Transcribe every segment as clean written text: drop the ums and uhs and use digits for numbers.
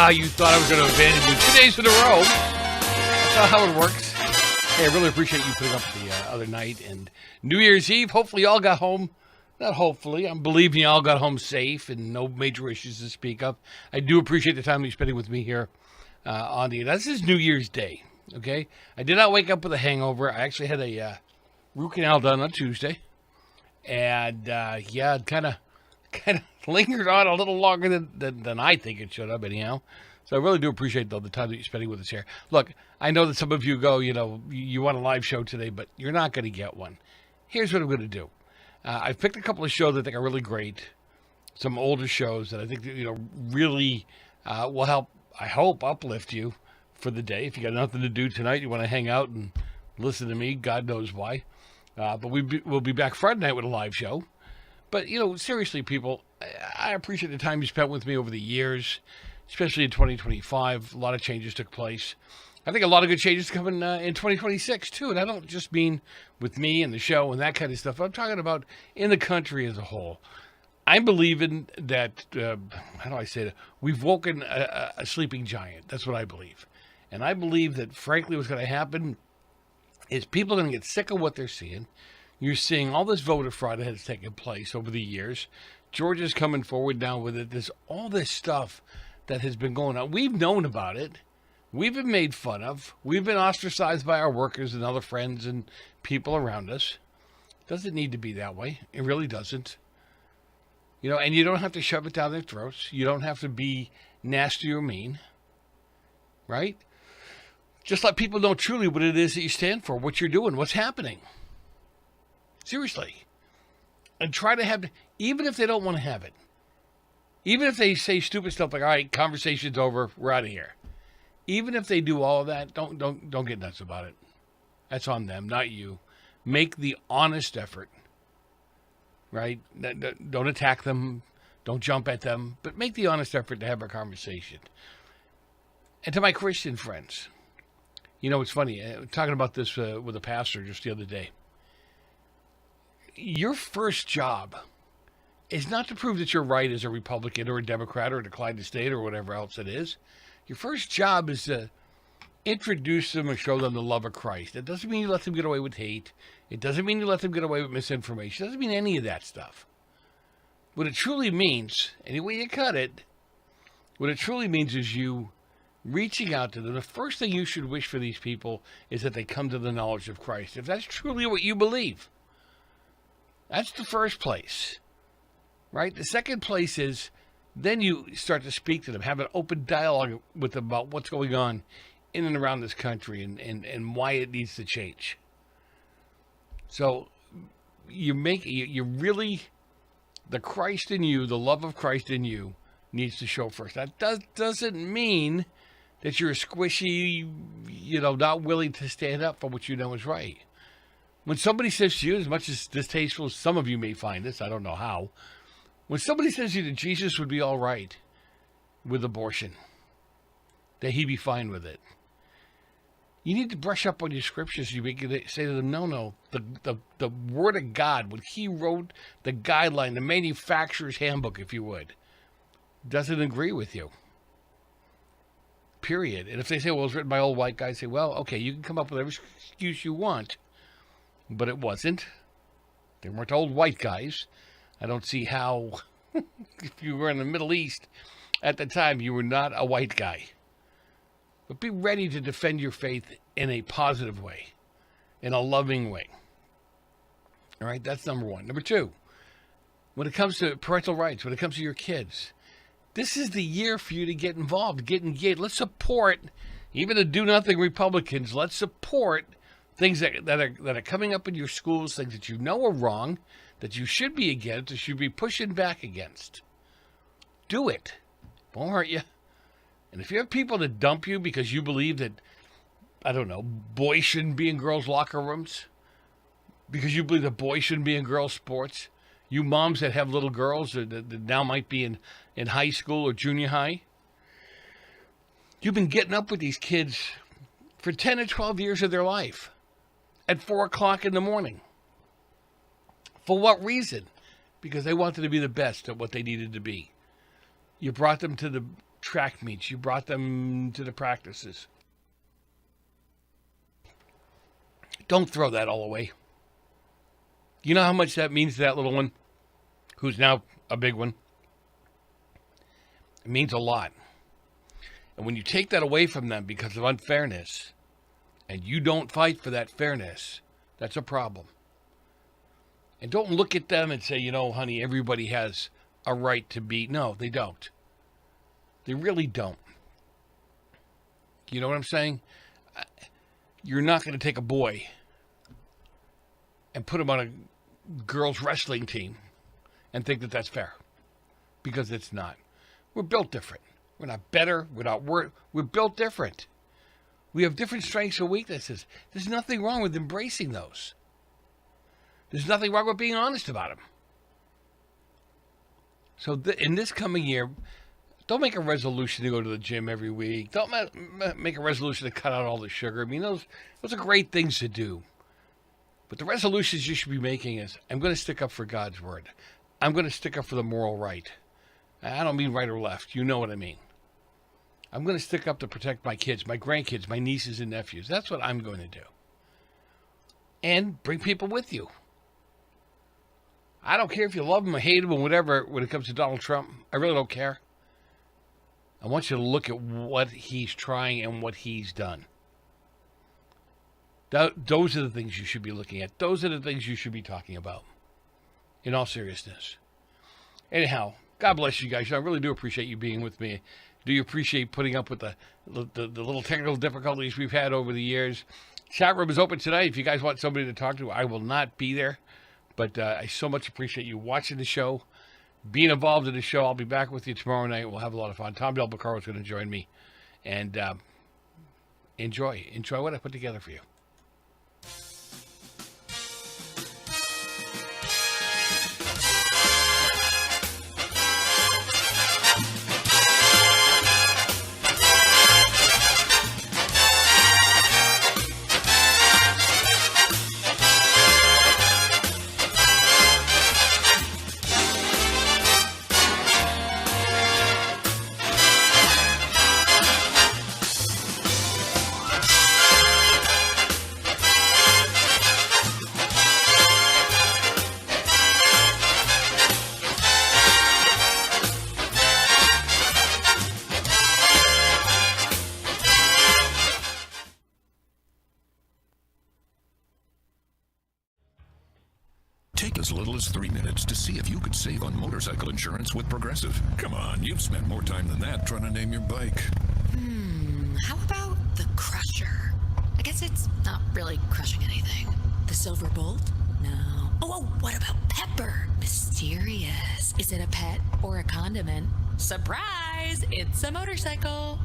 you thought I was going to abandon you 2 days in a row. That's not how it works. Hey, I really appreciate you putting up the other night and New Year's Eve. Hopefully you all got home. Not hopefully. I'm believing you all got home safe and no major issues to speak of. I do appreciate the time you're spending with me here on the... This is New Year's Day, okay? I did not wake up with a hangover. I actually had a root canal done on Tuesday. And, yeah, it kind of lingered on a little longer than I think it should have, anyhow. So I really do appreciate, though, the time that you're spending with us here. Look, I know that some of you go, you want a live show today, but you're not going to get one. Here's what I'm going to do. I've picked a couple of shows that I think are really great. Some older shows that I think, really will help, I hope, uplift you for the day. If you got nothing to do tonight, you want to hang out and listen to me, God knows why. But we'll be back Friday night with a live show. But, seriously, people, I appreciate the time you spent with me over the years, especially in 2025. A lot of changes took place. I think a lot of good changes coming in 2026, too. And I don't just mean with me and the show and that kind of stuff. I'm talking about in the country as a whole. I'm believing that, how do I say that? We've woken a sleeping giant. That's what I believe. And I believe that, frankly, what's going to happen is people are going to get sick of what they're seeing. You're seeing all this voter fraud that has taken place over the years. Georgia's coming forward now with it. There's all this stuff that has been going on. We've known about it. We've been made fun of. We've been ostracized by our workers and other friends and people around us. It doesn't need to be that way. It really doesn't. And you don't have to shove it down their throats. You don't have to be nasty or mean. Right? Just let people know truly what it is that you stand for, what you're doing, what's happening. Seriously. And try to have, even if they don't want to have it, even if they say stupid stuff like, all right, conversation's over, we're out of here. Even if they do all of that, don't get nuts about it. That's on them, not you. Make the honest effort, right? Don't attack them. Don't jump at them. But make the honest effort to have a conversation. And to my Christian friends, it's funny, talking about this with a pastor just the other day. Your first job is not to prove that you're right as a Republican or a Democrat or decline to state or whatever else it is. Your first job is to introduce them and show them the love of Christ. It doesn't mean you let them get away with hate. It doesn't mean you let them get away with misinformation. It doesn't mean any of that stuff. What it truly means, any way you cut it, what it truly means is you reaching out to them. The first thing you should wish for these people is that they come to the knowledge of Christ. If that's truly what you believe, that's the first place, right? The second place is then you start to speak to them, have an open dialogue with them about what's going on in and around this country and why it needs to change. So you really, the Christ in you, the love of Christ in you needs to show first. That doesn't mean that you're squishy, not willing to stand up for what you know is right. When somebody says to you, as much as distasteful as some of you may find this, I don't know how, when somebody says to you that Jesus would be all right with abortion, that he'd be fine with it, you need to brush up on your scriptures. You say to them, no, the Word of God, when he wrote the guideline, the manufacturer's handbook, if you would, doesn't agree with you. Period. And if they say, well, it was written by old white guys, say, well, okay, you can come up with every excuse you want, but it wasn't. They weren't old white guys. I don't see how, if you were in the Middle East at the time, you were not a white guy. But be ready to defend your faith in a positive way, in a loving way. All right, that's number one. Number two, when it comes to parental rights, when it comes to your kids, this is the year for you to get involved, get engaged. Let's support, even the do-nothing Republicans, let's support things that are coming up in your schools, things that you know are wrong, that you should be against, that you should be pushing back against. Do it. Won't hurt you. And if you have people that dump you because you believe that, I don't know, boys shouldn't be in girls' locker rooms, because you believe that boys shouldn't be in girls' sports, you moms that have little girls that now might be in high school or junior high, you've been getting up with these kids for 10 or 12 years of their life at 4 o'clock in the morning. For what reason? Because they wanted to be the best at what they needed to be. You brought them to track meets. You brought them to the practices. Don't throw that all away. You know how much that means to that little one, who's now a big one? It means a lot. And when you take that away from them because of unfairness, and you don't fight for that fairness, that's a problem. And don't look at them and say, you know, honey, everybody has a right to be. No, they don't. They really don't. You know what I'm saying? You're not going to take a boy and put him on a girls' wrestling team and think that that's fair. Because it's not. We're built different. We're not better. We're built different. We have different strengths and weaknesses. There's nothing wrong with embracing those. There's nothing wrong with being honest about them. So in this coming year, don't make a resolution to go to the gym every week. Don't make a resolution to cut out all the sugar. I mean, those are great things to do. But the resolutions you should be making is, I'm going to stick up for God's word. I'm going to stick up for the moral right. I don't mean right or left. You know what I mean. I'm going to stick up to protect my kids, my grandkids, my nieces and nephews. That's what I'm going to do. And bring people with you. I don't care if you love him or hate him or whatever when it comes to Donald Trump. I really don't care. I want you to look at what he's trying and what he's done. Those are the things you should be looking at. Those are the things you should be talking about. In all seriousness. Anyhow, God bless you guys. I really do appreciate you being with me. Do you appreciate putting up with the little technical difficulties we've had over the years? Chat room is open tonight. If you guys want somebody to talk to, I will not be there. But I so much appreciate you watching the show, being involved in the show. I'll be back with you tomorrow night. We'll have a lot of fun. Tom Del Beccaro is going to join me. And enjoy what I put together for you. Take as little as 3 minutes to see if you could save on motorcycle insurance with Progressive. Come on, you've spent more time than that trying to name your bike. How about the Crusher? I guess it's not really crushing anything. The Silver Bolt? No. Oh, what about Pepper? Mysterious. Is it a pet or a condiment? Surprise! It's a motorcycle.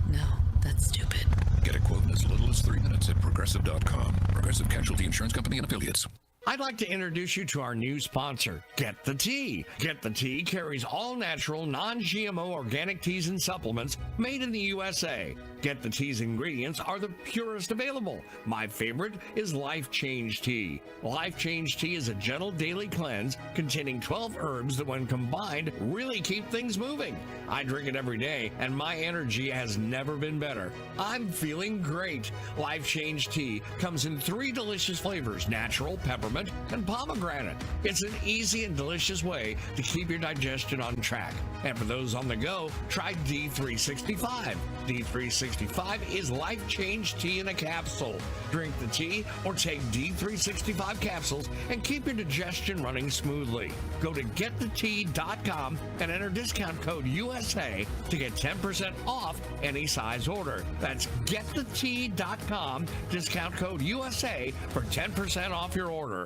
No, that's stupid. Get a quote in as little as 3 minutes at Progressive.com. Progressive Casualty Insurance Company and Affiliates. I'd like to introduce you to our new sponsor, Get the Tea. Get the Tea carries all natural, non-GMO organic teas and supplements made in the USA. Get the Tea's ingredients are the purest available. My favorite is Life Change Tea. Life Change Tea is a gentle daily cleanse containing 12 herbs that when combined really keep things moving. I drink it every day and my energy has never been better. I'm feeling great. Life Change Tea comes in 3 delicious flavors, natural, peppermint, and pomegranate. It's an easy and delicious way to keep your digestion on track. And for those on the go, try D365. D365 is Life Change Tea in a capsule. Drink the tea or take D365 capsules and keep your digestion running smoothly. Go to getthetea.com and enter discount code USA to get 10% off any size order. That's getthetea.com, discount code USA for 10% off your order.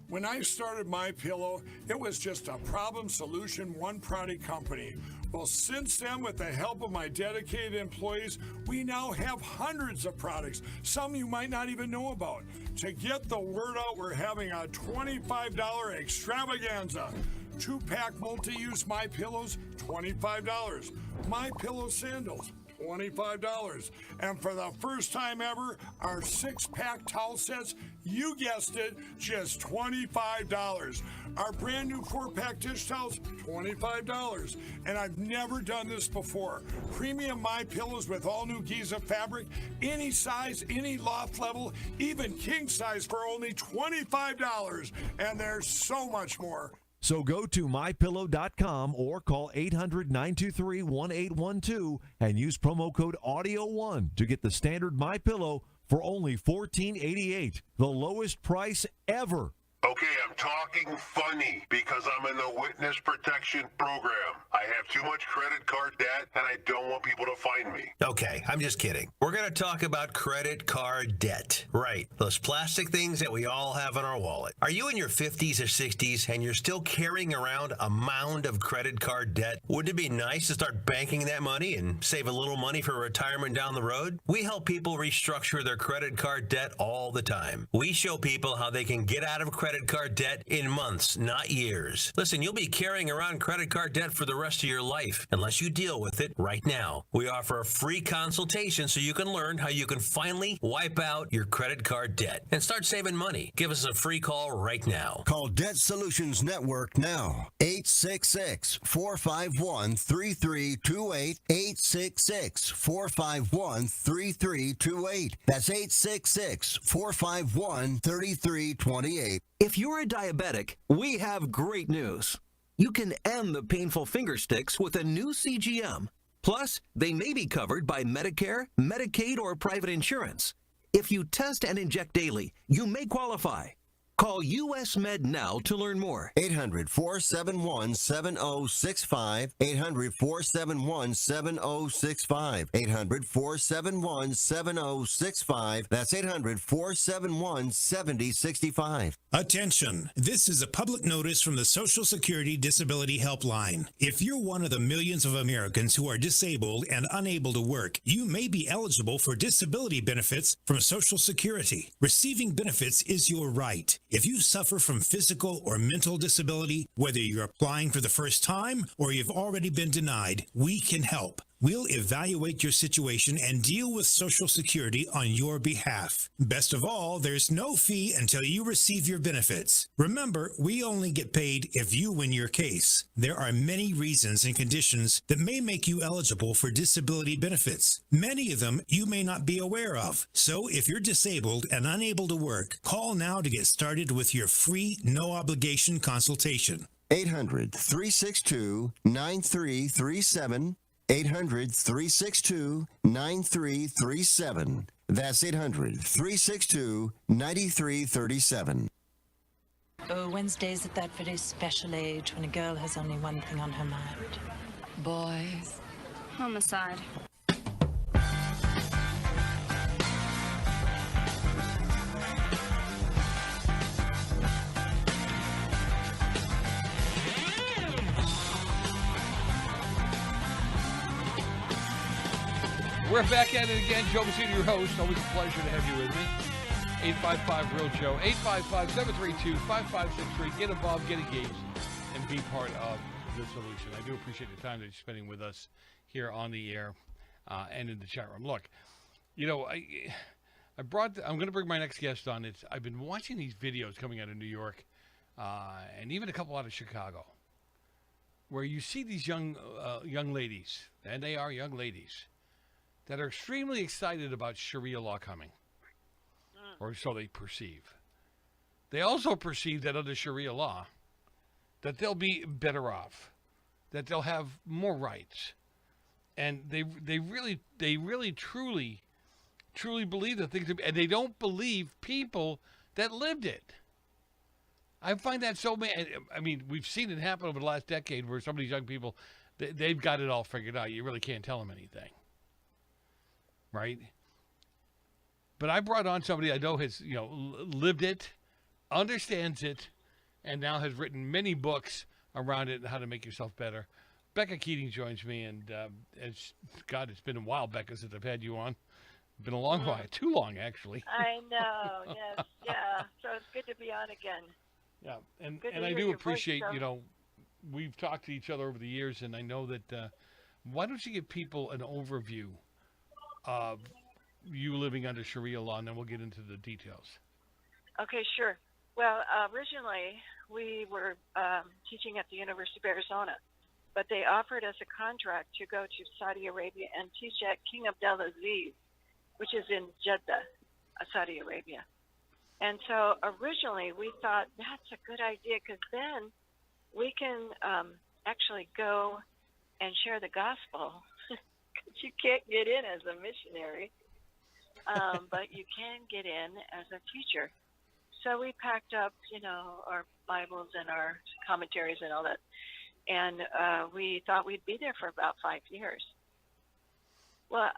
When I started MyPillow, it was just a problem solution, one product company. Well, since then, with the help of my dedicated employees, we now have hundreds of products, some you might not even know about. To get the word out, we're having a $25 extravaganza. 2-pack multi-use MyPillows, $25. MyPillow sandals, $25. And for the first time ever, our 6-pack towel sets, you guessed it, just $25. Our brand new 4-pack dish towels, $25. And I've never done this before. Premium My Pillows with all new Giza fabric, any size, any loft level, even king size for only $25. And there's so much more. So go to mypillow.com or call 800-923-1812 and use promo code AUDIO1 to get the standard MyPillow for only $14.88, the lowest price ever. Okay, I'm talking funny because I'm in the witness protection program. I have too much credit card debt and I don't want people to find me. Okay, I'm just kidding. We're going to talk about credit card debt. Right, those plastic things that we all have in our wallet. Are you in your 50s or 60s and you're still carrying around a mound of credit card debt? Wouldn't it be nice to start banking that money and save a little money for retirement down the road? We help people restructure their credit card debt all the time. We show people how they can get out of credit card debt in months, not years. Listen, you'll be carrying around credit card debt for the rest of your life unless you deal with it right now. We offer a free consultation so you can learn how you can finally wipe out your credit card debt and start saving money. Give us a free call right now. Call Debt Solutions Network now. 866-451-3328. 866-451-3328. That's 866-451-3328. If you're a diabetic, we have great news. You can end the painful finger sticks with a new CGM. Plus, they may be covered by Medicare, Medicaid, or private insurance. If you test and inject daily, you may qualify. Call US Med now to learn more. 800-471-7065. 800-471-7065. 800-471-7065. That's 800-471-7065. Attention! This is a public notice from the Social Security Disability Helpline. If you're one of the millions of Americans who are disabled and unable to work, you may be eligible for disability benefits from Social Security. Receiving benefits is your right. If you suffer from physical or mental disability, whether you're applying for the first time or you've already been denied, we can help. We'll evaluate your situation and deal with Social Security on your behalf. Best of all, there's no fee until you receive your benefits. Remember, we only get paid if you win your case. There are many reasons and conditions that may make you eligible for disability benefits. Many of them you may not be aware of. So if you're disabled and unable to work, call now to get started with your free, no-obligation consultation. 800-362-9337. 800-362-9337. That's 800-362-9337. Oh, Wednesday's at that very special age when a girl has only one thing on her mind. Boys. Homicide. We're back at it again. Joe Messina, your host. Always a pleasure to have you with me. 855-REAL-JOE. 855-732-5563. Get involved, get engaged, and be part of the solution. I do appreciate the time that you're spending with us here on the air and in the chat room. Look, you know, I'm going to bring my next guest on. I've been watching these videos coming out of New York and even a couple out of Chicago, where you see these young ladies, and they are young ladies, that are extremely excited about Sharia law coming, or so they perceive. They also perceive that under Sharia law, that they'll be better off, that they'll have more rights, and they really truly believe the things, and they don't believe people that lived it. I find that so many. I mean, we've seen it happen over the last decade, where some of these young people, they've got it all figured out. You really can't tell them anything. Right? But I brought on somebody I know has, lived it, understands it, and now has written many books around it and how to make yourself better. Becca Keating joins me, and it's been a while, Becca, since I've had you on. It's been a long while, too long, actually. I know, yes, yeah. So it's good to be on again. Yeah, and I do appreciate, we've talked to each other over the years, and I know that, why don't you give people an overview of you living under Sharia law, and then we'll get into the details. Okay, sure. Well, originally we were teaching at the University of Arizona, but they offered us a contract to go to Saudi Arabia and teach at King Abdulaziz, which is in Jeddah, Saudi Arabia. And so originally we thought that's a good idea because then we can actually go and share the gospel. You can't get in as a missionary, but you can get in as a teacher. So we packed up, our Bibles and our commentaries and all that, and we thought we'd be there for about 5 years. Well,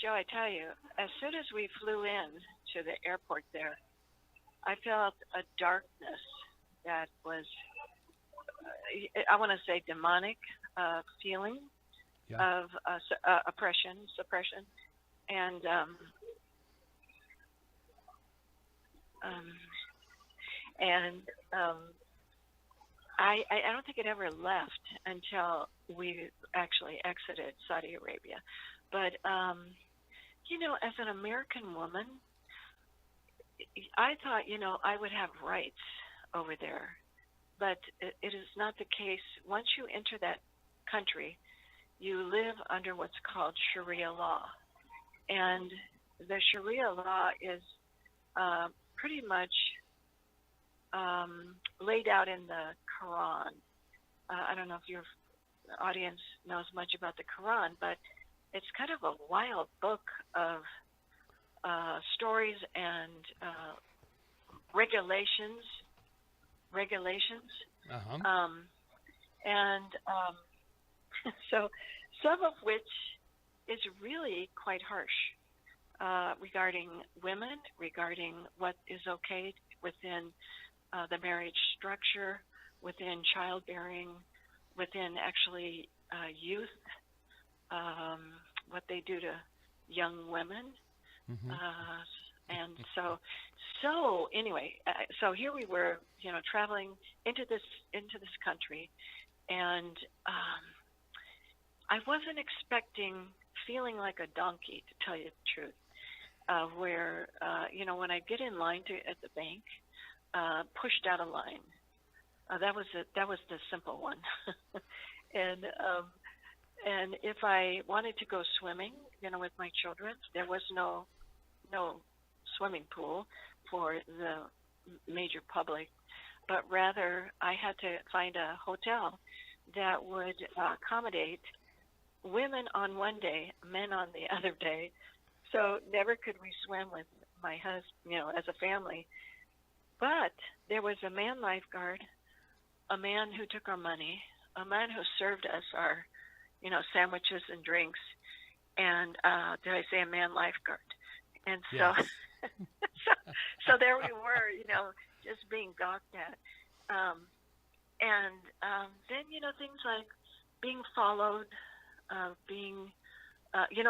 Joe, I tell you, as soon as we flew in to the airport there, I felt a darkness that was, I want to say, demonic feeling of oppression, suppression, and I don't think it ever left until we actually exited Saudi Arabia. But, as an American woman, I thought, I would have rights over there. But it is not the case. Once you enter that country, you live under what's called Sharia law. And the Sharia law is pretty much laid out in the Quran. I don't know if your audience knows much about the Quran, but it's kind of a wild book of stories and regulations. So some of which is really quite harsh regarding women, regarding what is okay within the marriage structure, within childbearing, within actually youth, what they do to young women. And so anyway, so here we were, traveling into this country, and I wasn't expecting feeling like a donkey, to tell you the truth. Where when I get in line at the bank, pushed out of line. That was the simple one. And if I wanted to go swimming, with my children, there was no swimming pool for the major public, but rather I had to find a hotel that would accommodate women on one day, men on the other day. So never could we swim with my husband, as a family. But there was a man lifeguard, a man who took our money, a man who served us our, sandwiches and drinks, and did I say a man lifeguard? And so, Yes. so there we were, just being gawked at. And then, things like being followed,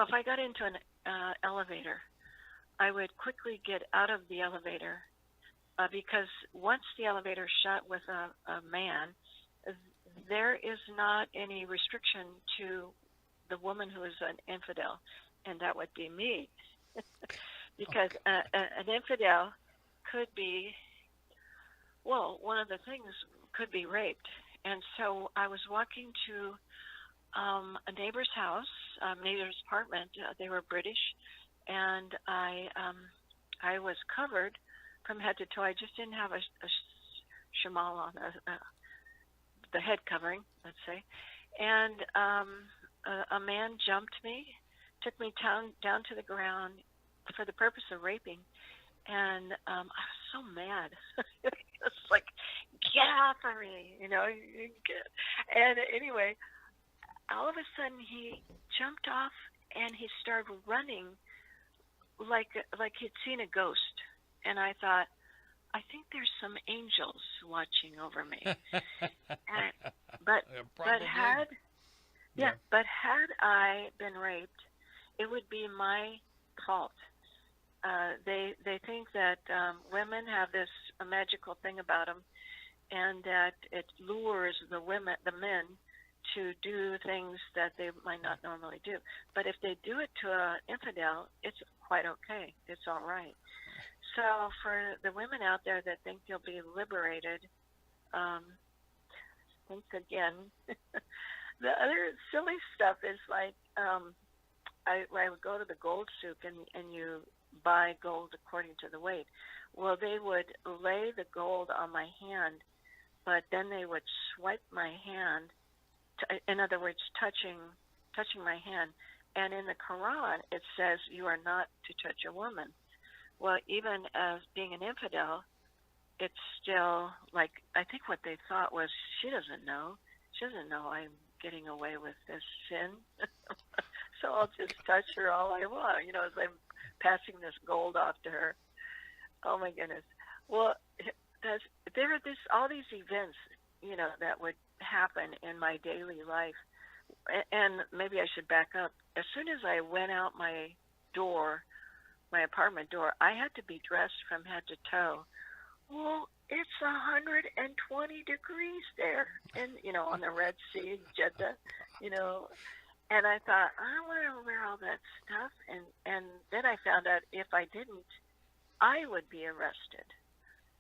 if I got into an elevator, I would quickly get out of the elevator because once the elevator shut with a man, there is not any restriction to the woman who is an infidel, and that would be me. Because an infidel could be, one of the things could be raped. And so I was walking to a neighbor's house, neighbor's apartment. They were British, and I was covered from head to toe. I just didn't have a shamal on, the head covering, let's say. And a man jumped me, took me down to the ground for the purpose of raping. And I was so mad. It's like, get off of me, And anyway, all of a sudden he jumped off and he started running like he'd seen a ghost. And I thought, I think there's some angels watching over me. But had I been raped, it would be my fault. They think that women have this magical thing about them, and that it lures the men to do things that they might not normally do. But if they do it to an infidel, it's quite okay. It's all right. So for the women out there that think you'll be liberated, think again. The other silly stuff is like I would go to the gold souk and you buy gold according to the weight. Well, they would lay the gold on my hand, but then they would swipe my hand. In other words, touching my hand. And in the Quran, it says you are not to touch a woman. Well, even as being an infidel, it's still like, I think what they thought was, she doesn't know. She doesn't know I'm getting away with this sin. So I'll just touch her all I want, as I'm passing this gold off to her. Oh my goodness. Well, there are all these events, that would happen in my daily life. And maybe I should back up. As soon as I went out my apartment door, I had to be dressed from head to toe. Well, it's 120 degrees there, and on the Red Sea, Jeddah, And I thought, I don't want to wear all that stuff. And then I found out if I didn't, I would be arrested.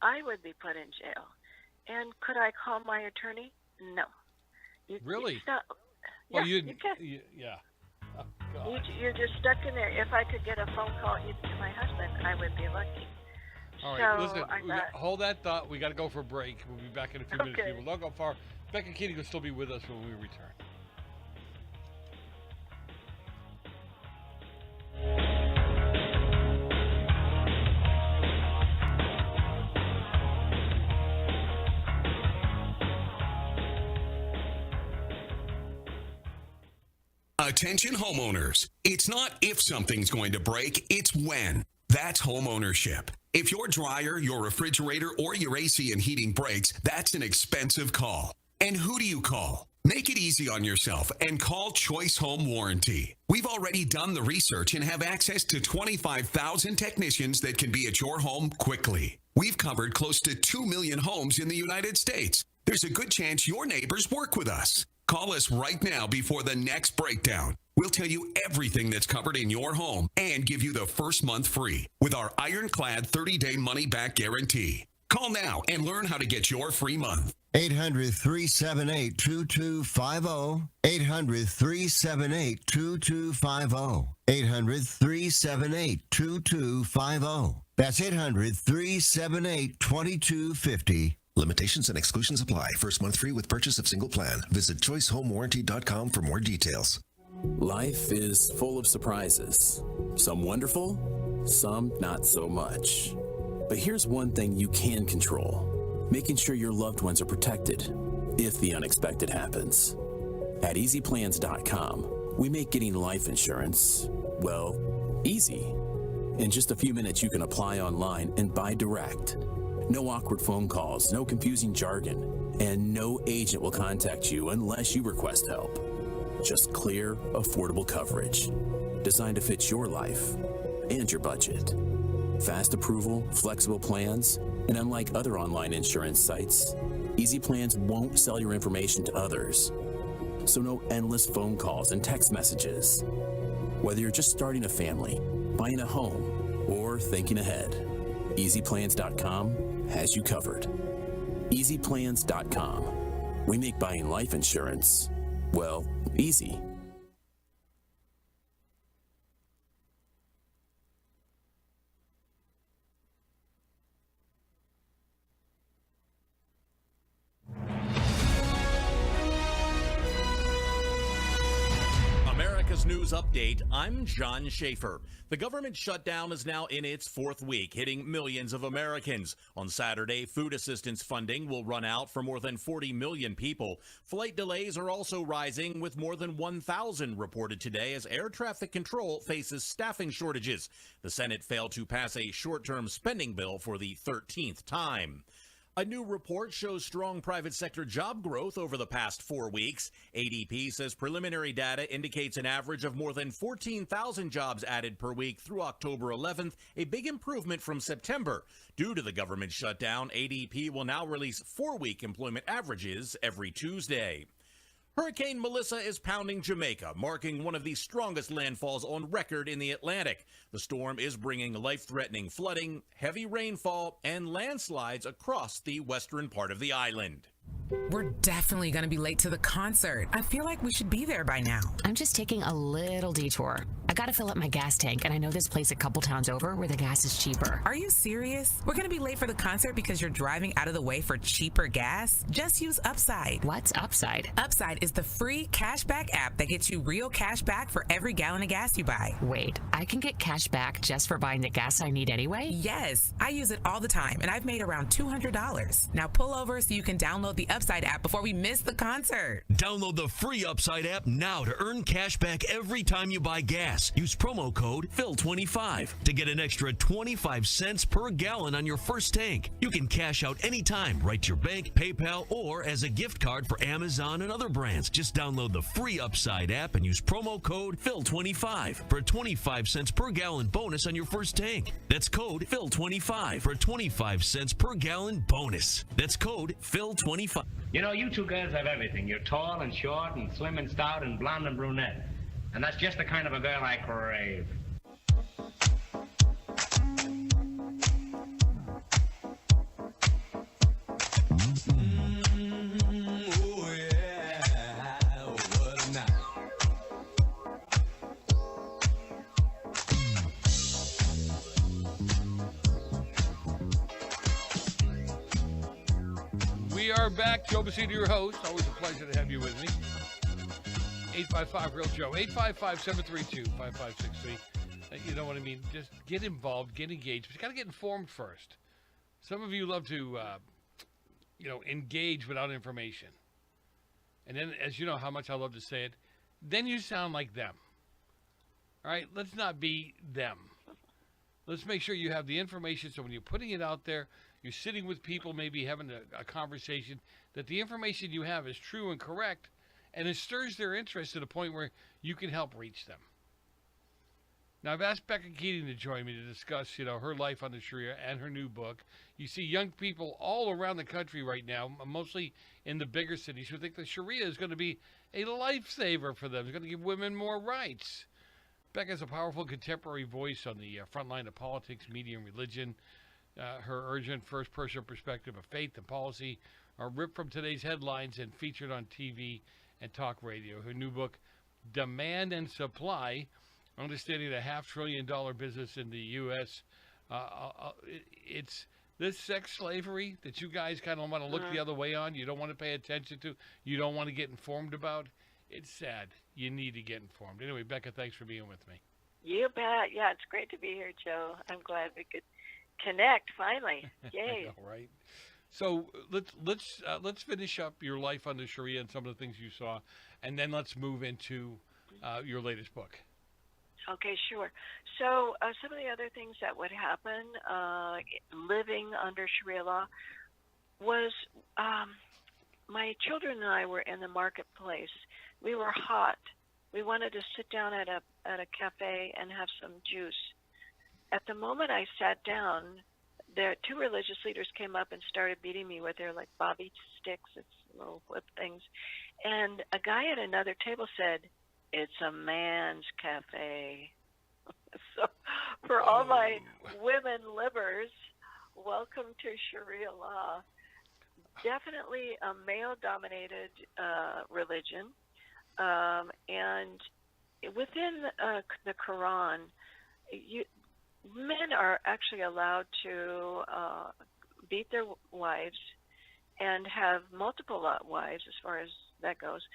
I would be put in jail. And could I call my attorney? No. Really? It's not, Well, yeah, you can't. Yeah. Oh, God. You're just stuck in there. If I could get a phone call even to my husband, I would be lucky. All right, so listen, hold that thought. We got to go for a break. We'll be back in a few minutes. People, don't go far. Becca Keating will still be with us when we return. Attention homeowners. It's not if something's going to break, it's when. That's home ownership. If your dryer, your refrigerator, or your AC and heating breaks, that's an expensive call. And who do you call? Make it easy on yourself and call Choice Home Warranty. We've already done the research and have access to 25,000 technicians that can be at your home quickly. We've covered close to 2 million homes in the United States. There's a good chance your neighbors work with us. Call us right now before the next breakdown. We'll tell you everything that's covered in your home and give you the first month free with our ironclad 30-day money-back guarantee. Call now and learn how to get your free month. 800-378-2250. 800-378-2250. 800-378-2250. That's 800-378-2250. Limitations and exclusions apply. First month free with purchase of single plan. Visit choicehomewarranty.com for more details. Life is full of surprises. Some wonderful, some not so much. But here's one thing you can control: making sure your loved ones are protected if the unexpected happens. At easyplans.com, we make getting life insurance, well, easy. In just a few minutes, you can apply online and buy direct. No awkward phone calls, no confusing jargon, and no agent will contact you unless you request help. Just clear, affordable coverage, designed to fit your life and your budget. Fast approval, flexible plans, and unlike other online insurance sites, Easy Plans won't sell your information to others. So no endless phone calls and text messages. Whether you're just starting a family, buying a home, or thinking ahead, EasyPlans.com has you covered. EasyPlans.com. We make buying life insurance, well, easy. America's News Update, I'm John Schaefer. The government shutdown is now in its fourth week, hitting millions of Americans. On Saturday, food assistance funding will run out for more than 40 million people. Flight delays are also rising, with more than 1,000 reported today as air traffic control faces staffing shortages. The Senate failed to pass a short-term spending bill for the 13th time. A new report shows strong private sector job growth over the past 4 weeks. ADP says preliminary data indicates an average of more than 14,000 jobs added per week through October 11th, a big improvement from September. Due to the government shutdown, ADP will now release 4-week employment averages every Tuesday. Hurricane Melissa is pounding Jamaica, marking one of the strongest landfalls on record in the Atlantic. The storm is bringing life-threatening flooding, heavy rainfall, and landslides across the western part of the island. We're definitely going to be late to the concert. I feel like we should be there by now. I'm just taking a little detour. I gotta fill up my gas tank, and I know this place a couple towns over where the gas is cheaper. Are you serious? We're going to be late for the concert because you're driving out of the way for cheaper gas? Just use Upside. What's Upside? Upside is the free cashback app that gets you real cash back for every gallon of gas you buy. Wait, I can get cash back just for buying the gas I need anyway? Yes, I use it all the time, and I've made around $200. Now pull over so you can download the Upside app before we miss the concert. Download the free Upside app now to earn cash back every time you buy gas. Use promo code PHIL25 to get an extra 25 cents per gallon on your first tank. You can cash out anytime, right to your bank, PayPal, or as a gift card for Amazon and other brands. Just download the free Upside app and use promo code PHIL25 for a 25 cents per gallon bonus on your first tank. That's code PHIL25 for a 25 cents per gallon bonus. That's code PHIL25. You know, you two girls have everything. You're tall and short and slim and stout and blonde and brunette. And that's just the kind of a girl I crave. Oh yeah, what a night. We are back. Joe Bacino, your host. Always a pleasure to have you with me. 855-REAL-JOE, 855-732-5563. You know what I mean? Just get involved, get engaged. But you got to get informed first. Some of you love to, engage without information. And then, as you know how much I love to say it, then you sound like them. All right? Let's not be them. Let's make sure you have the information so when you're putting it out there, you're sitting with people, maybe having a conversation, that the information you have is true and correct, and it stirs their interest to the point where you can help reach them. Now, I've asked Becca Keating to join me to discuss, her life on the Sharia and her new book. You see young people all around the country right now, mostly in the bigger cities, who think the Sharia is going to be a lifesaver for them. It's going to give women more rights. Becca's a powerful contemporary voice on the front line of politics, media, and religion. Her urgent first-person perspective of faith and policy are ripped from today's headlines and featured on TV and talk radio. Her new book, Demand and Supply, Understanding the $500 billion business in the U.S. It's this sex slavery that you guys kind of want to look the other way on. You don't want to pay attention to. You don't want to get informed about. It's sad. You need to get informed. Anyway, Becca, thanks for being with me. You bet. Yeah, it's great to be here, Joe. I'm glad we could connect finally. Yay! I know, right? So let's finish up your life under Sharia and some of the things you saw, and then let's move into your latest book. Okay, sure. So some of the other things that would happen living under Sharia law was my children and I were in the marketplace. We were hot. We wanted to sit down at a cafe and have some juice. At the moment I sat down, the two religious leaders came up and started beating me with their bobby sticks, it's little whip things. And a guy at another table said, "It's a man's cafe." So for all my women livers, welcome to Sharia law. Definitely a male-dominated religion. And within the Quran, men are actually allowed to beat their wives and have multiple wives as far as that goes.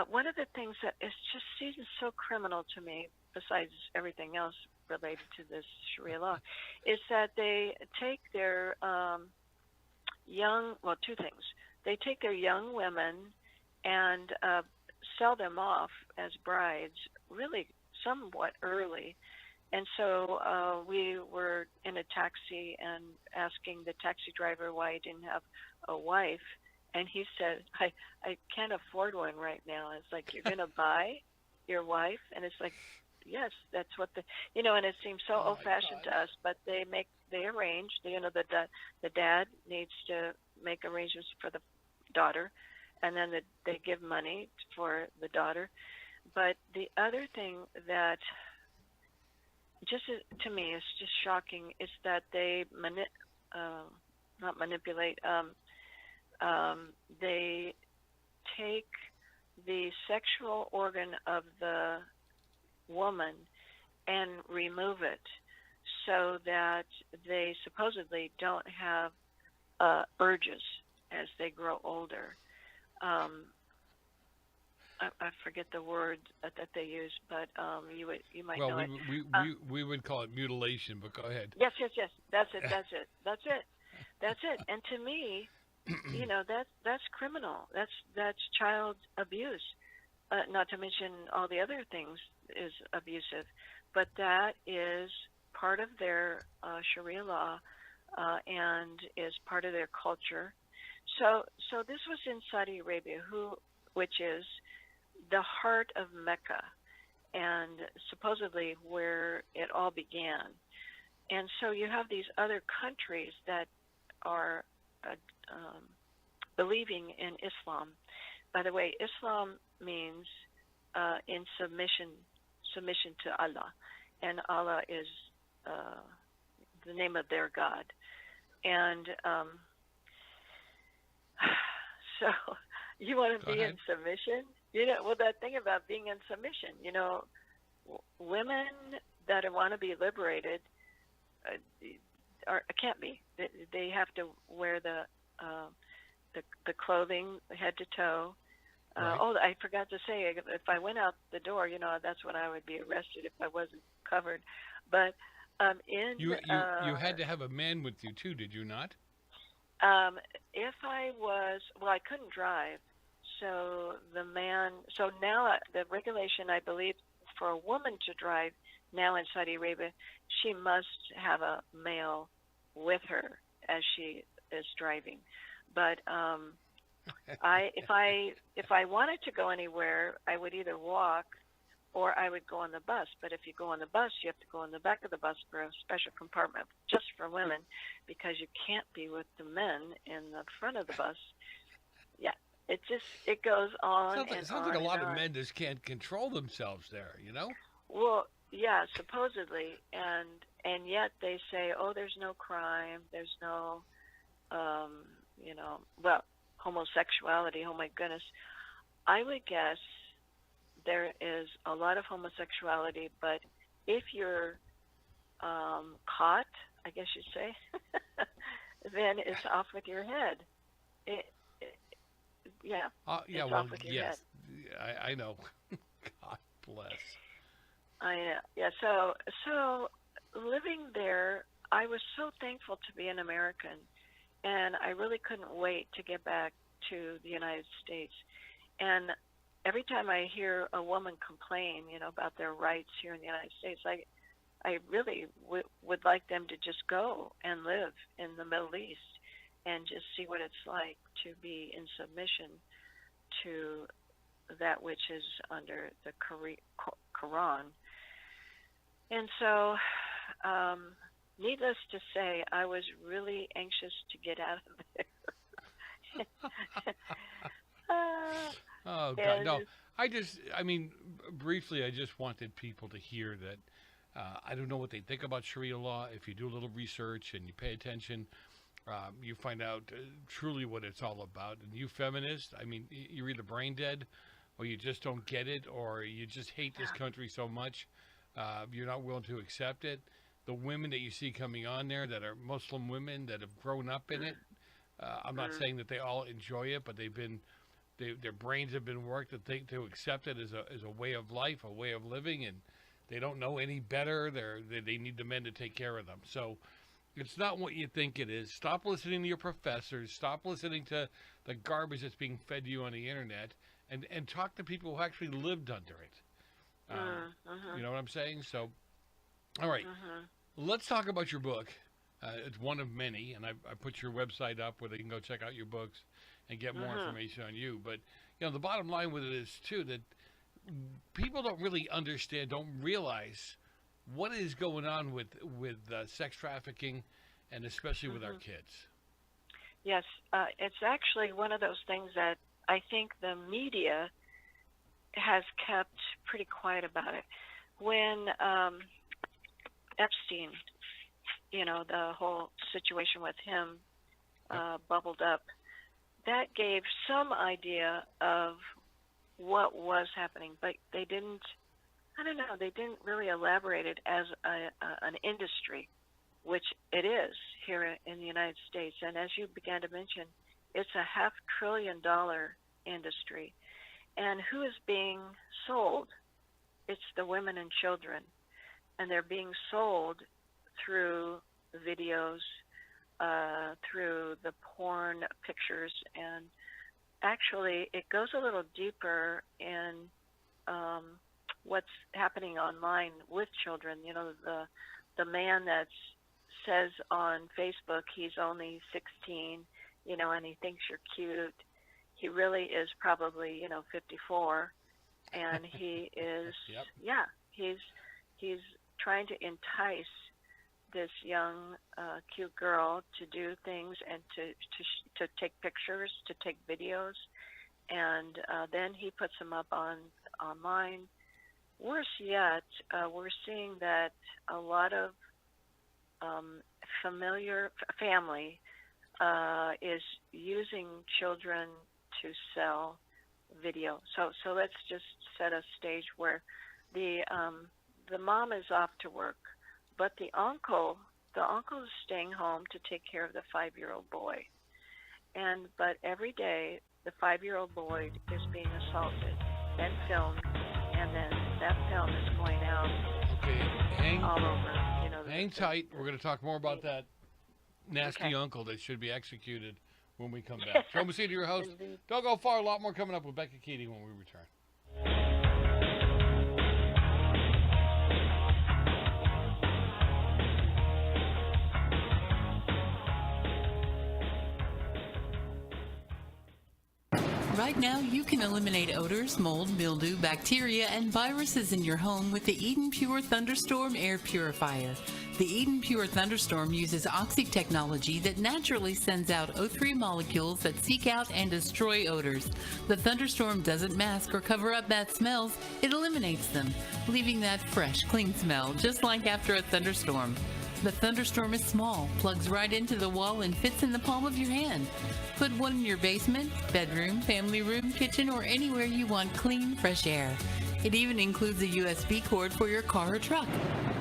One of the things that just seems so criminal to me, besides everything else related to this Sharia law, is that they take their two things. They take their young women and sell them off as brides really somewhat early. And so we were in a taxi and asking the taxi driver why he didn't have a wife. And he said, I can't afford one right now. It's like, you're going to buy your wife? And it's like, yes, that's what and it seems so old-fashioned to us, but they arrange, the dad needs to make arrangements for the daughter, and then they give money for the daughter. But the other thing that just to me is just shocking is that they not manipulate. They take the sexual organ of the woman and remove it so that they supposedly don't have urges as they grow older. I forget the word that they use, but you might know it. We would call it mutilation, but go ahead. Yes. That's it. And to me, that's criminal. That's child abuse. Not to mention all the other things is abusive, but that is part of their Sharia law and is part of their culture. So this was in Saudi Arabia, which is the heart of Mecca, and supposedly where it all began. And so you have these other countries that are believing in Islam. By the way, Islam means in submission to Allah, and Allah is the name of their God. And so you want to be in submission? Well, that thing about being in submission, women that want to be liberated can't be. They have to wear the clothing head to toe. Right. Oh, I forgot to say, if I went out the door, that's when I would be arrested if I wasn't covered. But you had to have a man with you too, did you not? If I was, I couldn't drive. So now the regulation, I believe, for a woman to drive now in Saudi Arabia, she must have a male with her as she is driving. But if I wanted to go anywhere, I would either walk or I would go on the bus. But if you go on the bus, you have to go in the back of the bus for a special compartment just for women, because you can't be with the men in the front of the bus. Yeah, it goes on and on. It sounds like a lot of men just can't control themselves there, Well, yeah, supposedly, and yet they say, oh, there's no crime, there's no, homosexuality. Oh my goodness, I would guess there is a lot of homosexuality, but if you're caught, I guess you'd say, then it's off with your head. Off with your head. I know. God bless. I know. Yeah. So living there, I was so thankful to be an American, and I really couldn't wait to get back to the United States. And every time I hear a woman complain, about their rights here in the United States, I really would like them to just go and live in the Middle East and just see what it's like to be in submission to that which is under the Quran. And so, needless to say, I was really anxious to get out of there. Oh, God, no. Briefly, I just wanted people to hear that I don't know what they think about Sharia law. If you do a little research and you pay attention, you find out truly what it's all about. And you feminists, you're either brain dead, or you just don't get it, or you just hate this country so much, you're not willing to accept it. The women that you see coming on there that are Muslim women that have grown up in it, I'm not saying that they all enjoy it, but their brains have been worked to accept it as a way of life, a way of living, and they don't know any better. They need the men to take care of them. So it's not what you think it is. Stop listening to your professors. Stop listening to the garbage that's being fed to you on the internet, and talk to people who actually lived under it. You know what I'm saying? So, all right, let's talk about your book. It's one of many, and I put your website up where they can go check out your books and get more information on you. But, the bottom line with it is, too, that people don't really understand, don't realize what is going on with sex trafficking, and especially with our kids. Yes, it's actually one of those things that I think the media has kept pretty quiet about it. When Epstein, the whole situation with him bubbled up, that gave some idea of what was happening, but they didn't, they didn't really elaborate it as an industry, which it is here in the United States. And as you began to mention, it's a $500 billion industry. And who is being sold? It's the women and children. And they're being sold through videos, through the porn pictures. And actually, it goes a little deeper in what's happening online with children. The man that says on Facebook he's only 16, and he thinks you're cute. He really is probably, 54, and he is, he's trying to entice this young, cute girl to do things and to take pictures, to take videos, and then he puts them up online. Worse yet, we're seeing that a lot of family is using children to sell video. So let's just set a stage where the mom is off to work, but the uncle is staying home to take care of the 5-year-old boy. But every day the 5-year-old boy is being assaulted, then filmed, and then that film is going out all over. Hang tight. We're going to talk more about that nasty uncle that should be executed when we come back. Joe Messina, your host. Don't go far. A lot more coming up with Becca Keating when we return. Right now, you can eliminate odors, mold, mildew, bacteria, and viruses in your home with the Eden Pure Thunderstorm Air Purifier. The Eden Pure Thunderstorm uses oxy technology that naturally sends out O3 molecules that seek out and destroy odors. The Thunderstorm doesn't mask or cover up bad smells, it eliminates them, leaving that fresh, clean smell, just like after a thunderstorm. The Thunderstorm is small, plugs right into the wall, and fits in the palm of your hand. Put one in your basement, bedroom, family room, kitchen, or anywhere you want clean, fresh air. It even includes a USB cord for your car or truck.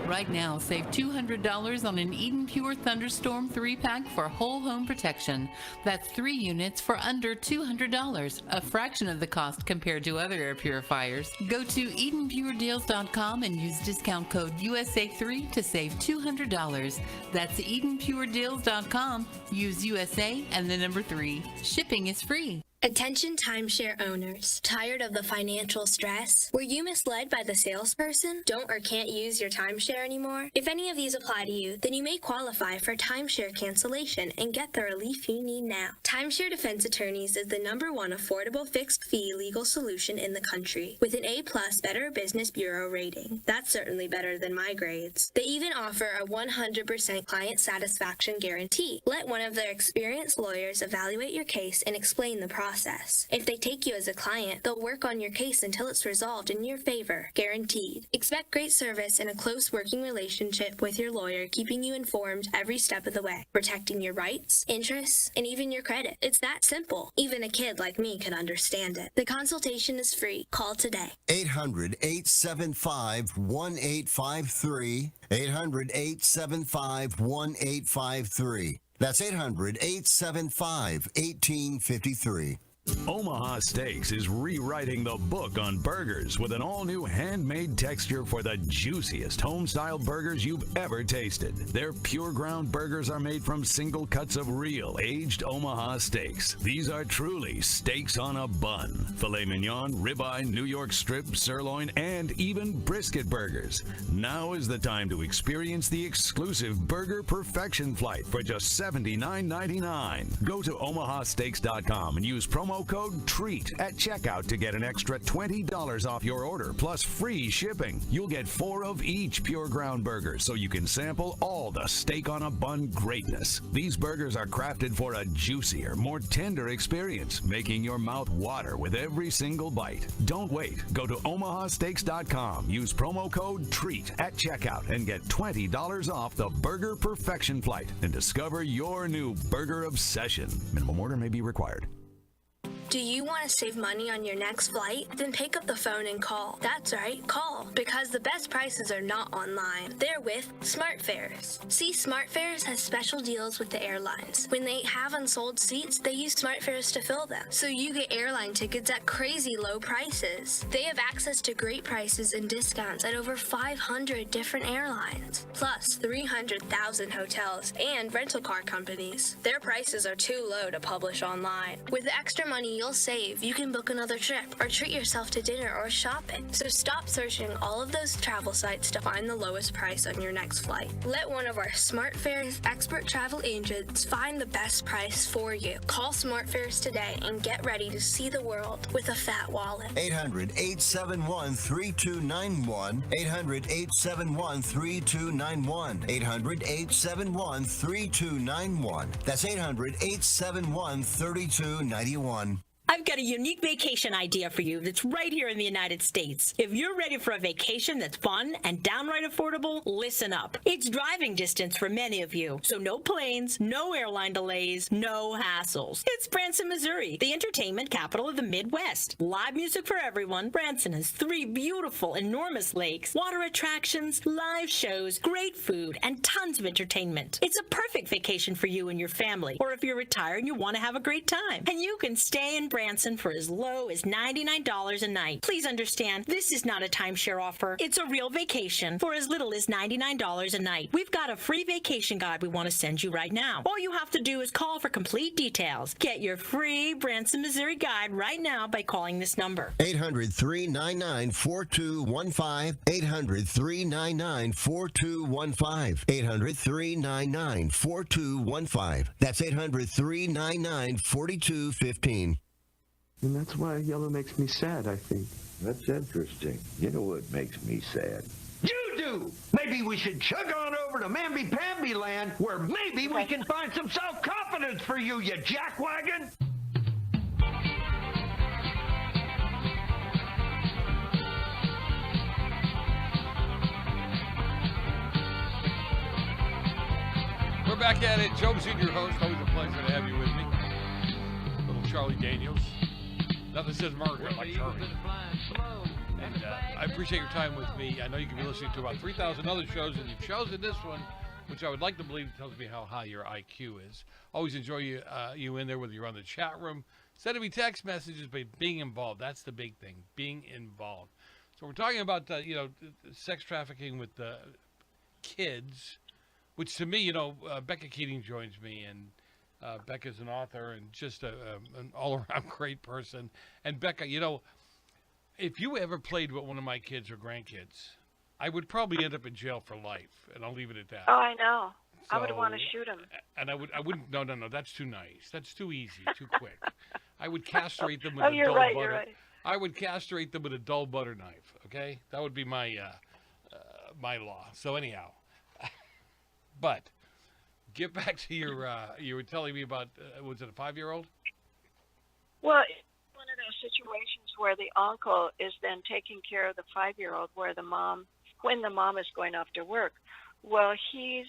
Right now, save $200 on an Eden Pure Thunderstorm 3-pack for whole home protection. That's 3 units for under $200, a fraction of the cost compared to other air purifiers. Go to EdenPureDeals.com and use discount code USA3 to save $200. That's EdenPureDeals.com. Use USA and the number 3. Shipping is free. Attention timeshare owners. Tired of the financial stress? Were you misled by the salesperson? Don't or can't use your timeshare anymore? If any of these apply to you, then you may qualify for timeshare cancellation and get the relief you need now. Timeshare Defense Attorneys is the #1 affordable fixed-fee legal solution in the country, with an A+ Better Business Bureau rating. That's certainly better than my grades. They even offer a 100% client satisfaction guarantee. Let one of their experienced lawyers evaluate your case and explain the process. If they take you as a client, they'll work on your case until it's resolved in your favor, guaranteed. Expect great service and a close working relationship with your lawyer, keeping you informed every step of the way, protecting your rights, interests, and even your credit. It's that simple. Even a kid like me can understand it. The consultation is free. Call today. 800-875-1853. 800-875-1853. That's 800-875-1853. Omaha Steaks is rewriting the book on burgers with an all-new handmade texture for the juiciest home-style burgers you've ever tasted. Their pure ground burgers are made from single cuts of real aged Omaha steaks. These are truly steaks on a bun. Filet mignon, ribeye, New York strip, sirloin, and even brisket burgers. Now is the time to experience the exclusive Burger Perfection Flight for just $79.99. Go to omahasteaks.com and use promo promo code TREAT at checkout to get an extra $20 off your order, plus free shipping. You'll get 4 of each Pure Ground burgers, so you can sample all the steak on a bun greatness. These burgers are crafted for a juicier, more tender experience, making your mouth water with every single bite. Don't wait. Go to omahasteaks.com. Use promo code TREAT at checkout and get $20 off the Burger Perfection Flight and discover your new burger obsession. Minimum order may be required. Do you want to save money on your next flight? Then pick up the phone and call. That's right, call. Because the best prices are not online. They're with SmartFares. See, SmartFares has special deals with the airlines. When they have unsold seats, they use SmartFares to fill them. So you get airline tickets at crazy low prices. They have access to great prices and discounts at over 500 different airlines. Plus 300,000 hotels and rental car companies. Their prices are too low to publish online. With the extra money you'll save, you can book another trip or treat yourself to dinner or shopping. So stop searching all of those travel sites to find the lowest price on your next flight. Let one of our SmartFares expert travel agents find the best price for you. Call SmartFares today and get ready to see the world with a fat wallet. 800-871-3291. 800-871-3291. 800-871-3291. That's 800-871-3291. I've got a unique vacation idea for you that's right here in the United States. If you're ready for a vacation that's fun and downright affordable, listen up. It's driving distance for many of you, so no planes, no airline delays, no hassles. It's Branson, Missouri, the entertainment capital of the Midwest. Live music for everyone. Branson has 3 beautiful, enormous lakes, water attractions, live shows, great food, and tons of entertainment. It's a perfect vacation for you and your family, or if you're retired and you want to have a great time. And you can stay in Branson for as low as $99 a night. Please understand, this is not a timeshare offer. It's a real vacation for as little as $99 a night. We've got a free vacation guide we want to send you right now. All you have to do is call for complete details. Get your free Branson, Missouri guide right now by calling this number. 800-399-4215. 800-399-4215. 800-399-4215. That's 800-399-4215. And that's why yellow makes me sad, I think. That's interesting. You know what makes me sad? You do! Maybe we should chug on over to Mamby-Pamby land, where maybe we can find some self-confidence for you, you jackwagon! We're back at it. Joe Senior host. Always a pleasure to have you with me. Little Charlie Daniels. Nothing says Margaret like Charlie. And I appreciate your time with me. I know you can be listening to about 3,000 other shows, and you've chosen this one, which I would like to believe tells me how high your IQ is. Always enjoy you in there, whether you're on the chat room, sending me text messages, but being involved. That's the big thing, being involved. So we're talking about, sex trafficking with kids, which to me, Becca Keating joins me, and Becca's an author and just an all-around great person. And Becca, if you ever played with one of my kids or grandkids, I would probably end up in jail for life, and I'll leave it at that. Oh, I know. So, I would want to shoot him. And I wouldn't. No, that's too nice. That's too easy, too quick. I would castrate them with Oh, a you're dull right, butter. you're right. I would castrate them with a dull butter knife. Okay, that would be my my law. So anyhow, but. Get back to your, you were telling me about, was it a 5-year-old? Well, it's one of those situations where the uncle is then taking care of the 5-year-old when the mom is going off to work. Well, he's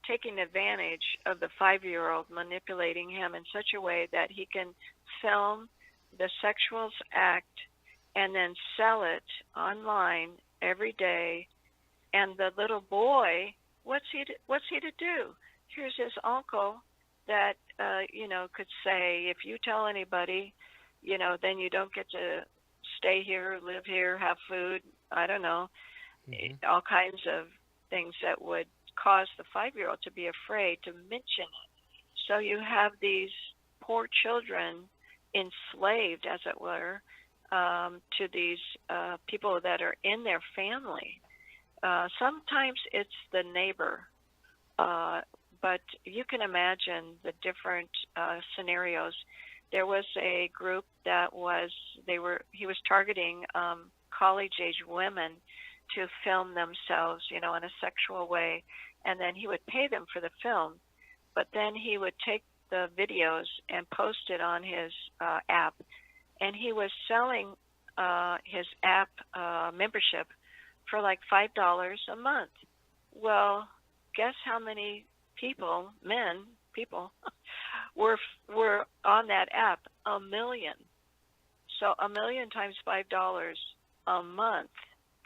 taking advantage of the 5-year-old, manipulating him in such a way that he can film the sexual act and then sell it online every day. And the little boy, what's he to do? Here's his uncle that could say, if you tell anybody, then you don't get to stay here, live here, have food. I don't know, all kinds of things that would cause the 5-year-old to be afraid to mention it. So you have these poor children enslaved, as it were, to these people that are in their family. Sometimes it's the neighbor, but you can imagine the different scenarios. there was a group that he was targeting college-age women to film themselves, in a sexual way, and then he would pay them for the film, but then he would take the videos and post it on his app, and he was selling his app membership for like $5 a month. Well, guess how many people were on that app? 1 million. So 1 million times $5 a month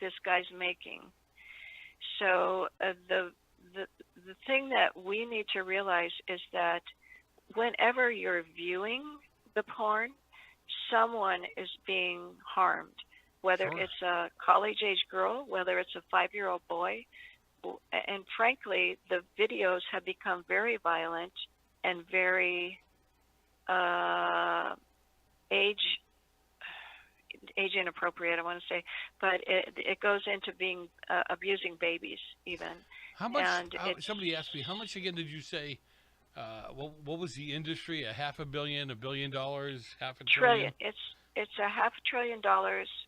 this guy's making. So the thing that we need to realize is that whenever you're viewing the porn, someone is being harmed, whether it's a college-age girl, whether it's a 5-year-old boy. And frankly, the videos have become very violent and very age inappropriate, I want to say, but it goes into being abusing babies even. How much? And Somebody asked me, how much again did you say? What was the industry? $500 million, $1 billion, half a trillion? It's $500 billion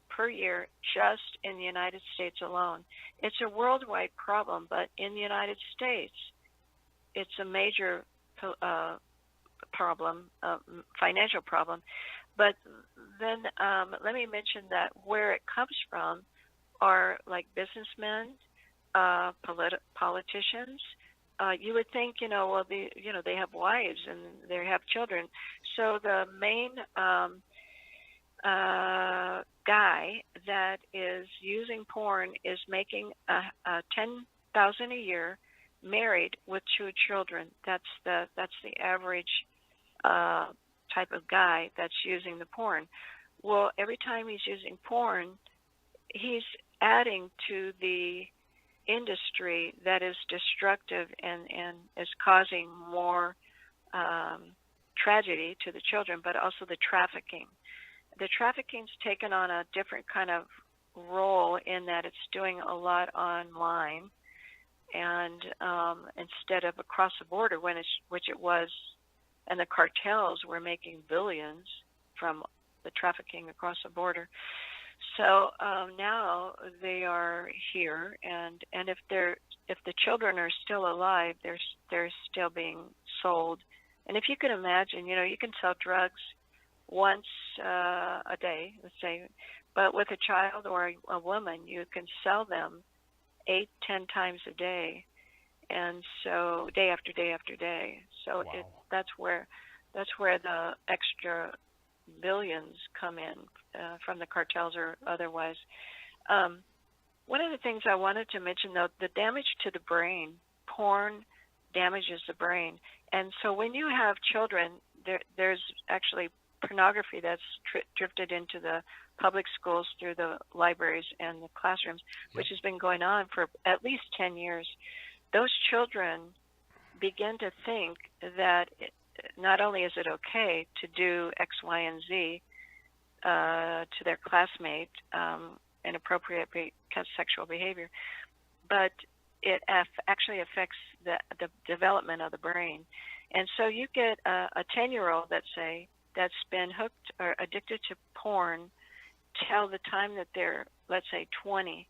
per year just in the United States alone. It's a worldwide problem, but in the United States, it's a major problem, financial problem. But then let me mention that where it comes from are like businessmen, politicians. You would think, they have wives and they have children. So the main guy that is using porn is making $10,000 a year, married with 2 children. That's the average type of guy that's using the porn. Well, every time he's using porn, he's adding to the industry that is destructive and is causing more tragedy to the children, but also the trafficking. The trafficking's taken on a different kind of role in that it's doing a lot online, and instead of across the border, which it was, and the cartels were making billions from the trafficking across the border. So now they are here, and if the children are still alive, they're still being sold. And if you can imagine, you can sell drugs once a day, let's say, but with a child or a woman, you can sell them 8-10 times a day, and so day after day after day. So wow. That's where the extra billions come in from the cartels or otherwise. One of the things I wanted to mention, though, the damage to the brain. Porn damages the brain, and so when you have children, there's actually pornography that's drifted into the public schools through the libraries and the classrooms, which has been going on for at least 10 years. Those children begin to think that not only is it okay to do X, Y, and Z to their classmate, inappropriate sexual behavior, but it actually affects the development of the brain. And so you get a 10-year-old, let's say, that's been hooked or addicted to porn till the time that they're, let's say, 20,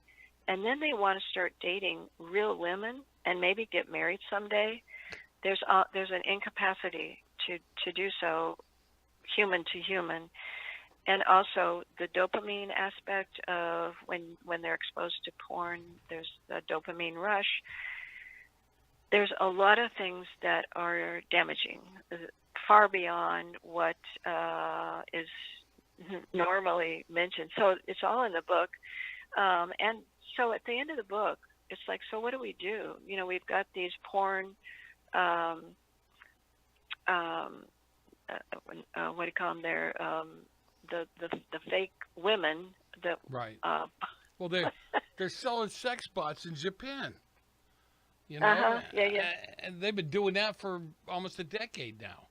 and then they want to start dating real women and maybe get married someday. There's an incapacity to do so, human to human, and also the dopamine aspect of when they're exposed to porn. There's the dopamine rush. There's a lot of things that are damaging, far beyond what is normally mentioned. So it's all in the book, and so at the end of the book, it's like, so what do we do? We've got these porn. What do you call them? They're the fake women that right. Well, they're selling sex bots in Japan. Yeah. And they've been doing that for almost a decade now.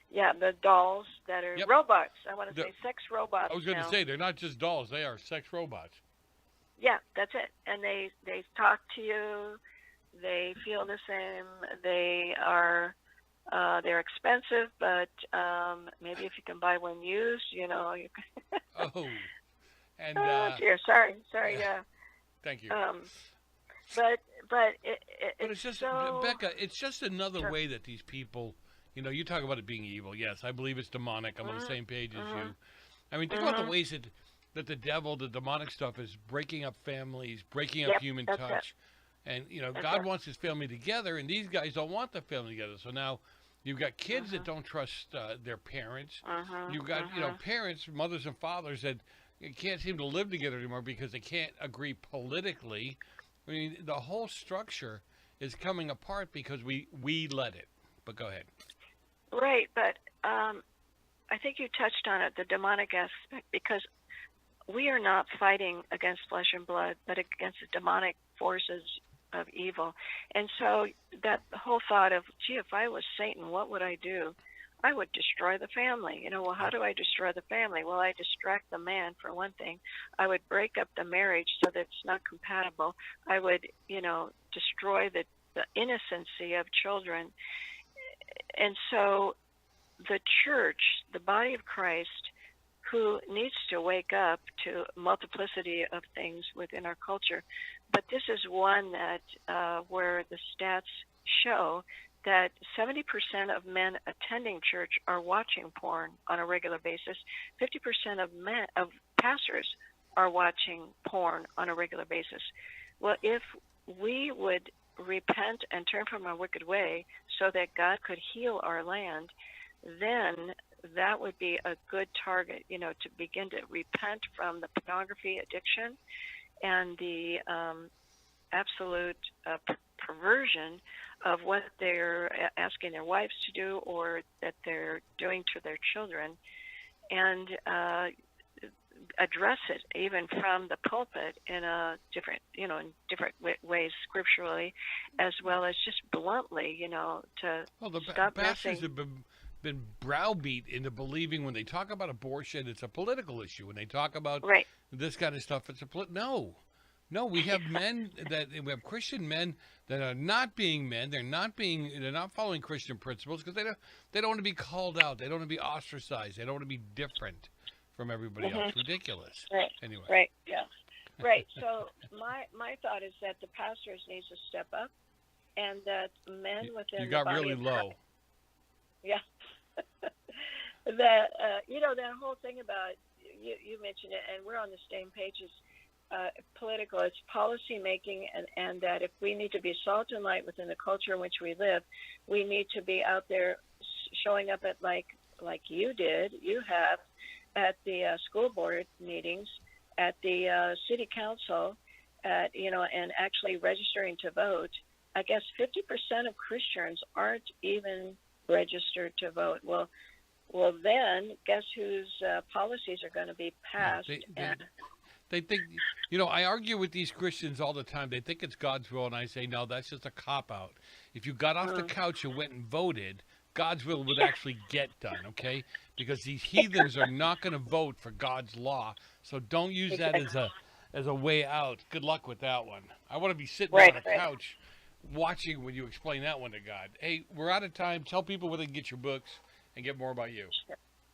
Yeah, the dolls that are robots. I want to say sex robots. I was going to say, they're not just dolls; they are sex robots. Yeah, that's it. And they talk to you. They feel the same. They are They're expensive, but maybe if you can buy one used, you know. You can Oh, and dear, sorry, yeah. thank you. But But it's it's just, so, Becca, it's just another Sure. way that these people, you know, you talk about it being evil. Yes, I believe it's demonic. I'm on the same page as you. I mean, think about the ways that the devil, the demonic stuff, is breaking up families, breaking up Yep, human that's touch. And, you know, That's God it. wants his family together, and these guys don't want the family together. So now you've got kids that don't trust their parents. You've got, you know, parents, mothers and fathers that can't seem to live together anymore because they can't agree politically. I mean, the whole structure is coming apart because we let it. But go ahead. Right, but I think you touched on it, the demonic aspect, because we are not fighting against flesh and blood, but against the demonic forces of evil. And so that whole thought of, gee, if I was Satan, what would I do? I would destroy the family. You know, well, how do I destroy the family? Well, I distract the man, for one thing. I would break up the marriage so that it's not compatible. I would, you know, destroy the innocency of children. And so the church, the body of Christ, who needs to wake up to multiplicity of things within our culture, but this is one that where the stats show that 70% of men attending church are watching porn on a regular basis. 50% of pastors are watching porn on a regular basis. Well, if we would repent and turn from our wicked way so that God could heal our land, then that would be a good target, you know, to begin to repent from the pornography addiction and the absolute perversion of what they're asking their wives to do or that they're doing to their children, and address it even from the pulpit in a different, you know, in different ways scripturally, as well as just bluntly, you know, to stop pastors messing. have been browbeat into believing when they talk about abortion, it's a political issue. When they talk about this kind of stuff, it's a no. We have we have Christian men that are not being men. They're not following Christian principles because they don't want to be called out. They don't want to be ostracized. They don't want to be different from everybody else. Ridiculous. Right. Anyway. Right. Yeah. Right. So my thought is that the pastors need to step up, and that men within You got the body really of low. Christ, yeah. That you know, that whole thing about you mentioned it, and we're on the same page as political. It's policy making, and that if we need to be salt and light within the culture in which we live, we need to be out there showing up at like you have at the school board meetings, at the city council, and actually registering to vote. I guess 50% of Christians aren't even registered to vote. Well, then guess whose policies are going to be passed? They think, you know, I argue with these Christians all the time. They think it's God's will, and I say, no, that's just a cop-out. If you got off the couch and went and voted, God's will would actually get done, okay? Because these heathens are not going to vote for God's law, so don't use that as a way out. Good luck with that one. I want to be sitting on a couch watching when you explain that one to God. Hey, we're out of time. Tell people where they can get your books and get more about you.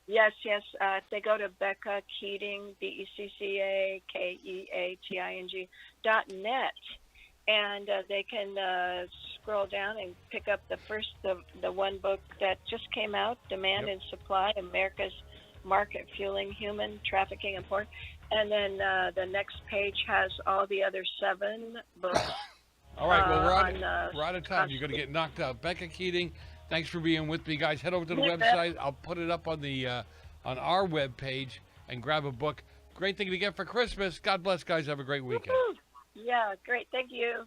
Yes. If they go to Becca Keating, BECCAKEATING.net, and they can scroll down and pick up the one book that just came out, Demand and Supply: America's Market Fueling Human Trafficking and Porn. And then the next page has all the other 7 books. All right, well, we're out of time. You're going to get knocked out. Becca Keating, thanks for being with me, guys. Head over to the website. I'll put it up on the on our webpage and grab a book. Great thing to get for Christmas. God bless, guys. Have a great weekend. Yeah, great. Thank you.